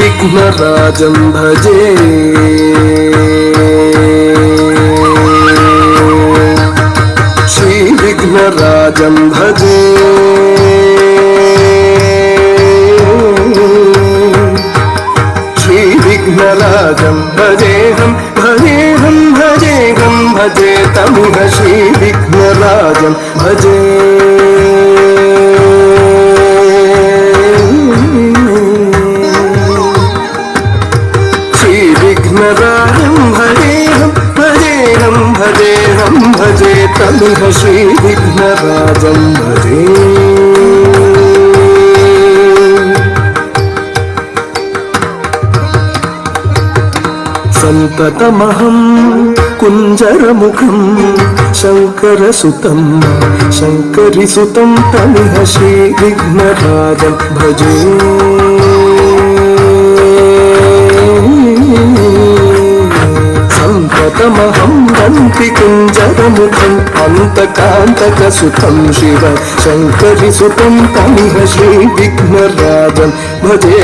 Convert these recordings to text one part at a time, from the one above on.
विघ्नराजं भजे श्रीविघ्नराजं भजे श्रीविघ्नराजं भजेहं भजेहं भजेहं भजे तमुह श्रीविघ्नराजं भजे श्रीविघ्नराजं भजेहं भजेहं भजेहं भजे तमुह श्रीविघ्नराजं भजे संततमहं कुञ्जरमुखं शङ्करसुतं शङ्करिसुतं तमिह श्रीविघ्नराजं भजे संततमहं गन्तिकुञ्जरमुखम् अन्तकान्तकसुतं शिव शङ्करिसुतं तमिह श्रीविघ्नराजं भजे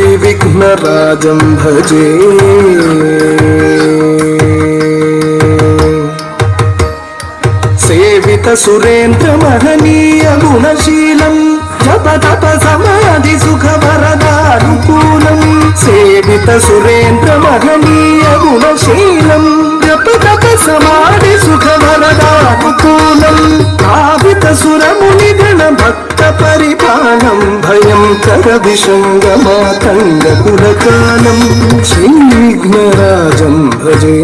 श्रीविघ्नराजं भजे सेवित सुरेन्द्र महनीय गुणशीलं जप तप समाधि सुख वरदानुकूलं सेवित सुरेन्द्र महनीय गुणशीलं जप तप समाधि सुख वरदानुकूलं भावित सुरमुनिगण भक्त परिपालं भयंकर विषंगमातंग कुलकालं श्रीविघ्नराजं भजे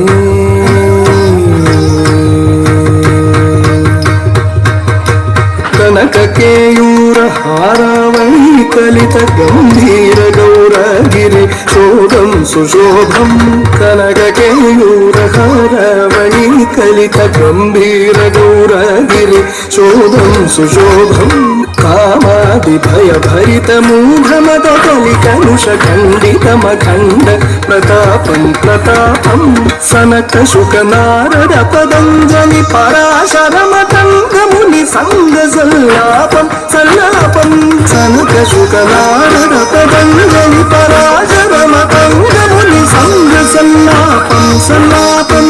कनक केयूर हारावळी कलित गंभीर गौरगिरि शोभं सुशोभं कनक केयूर हारावळी कलित गंभीर गौरगिरि शोभं सुशोभं कामादि भय भरित मूढमद कलिकलुष खण्डितमखण्ड प्रतापं प्रतापं सनक शुक नारद पतञ्जलि पराशर मतंग मुनि संग सल्लापं सल्लापं सनक शुक नारद पतञ्जलि पराशर मतंग मुनि संग सल्लापं सल्लापं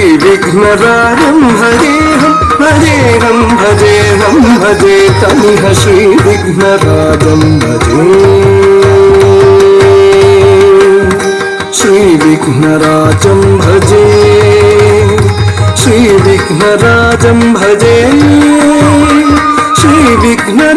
श्रीविघ्नराजं भजेहं भजेहं भजेहं भजे तमिह श्रीविघ्नराजं भजे श्रीविघ्नराजं भजे श्रीविघ्नराजं भजे श्रीविघ्न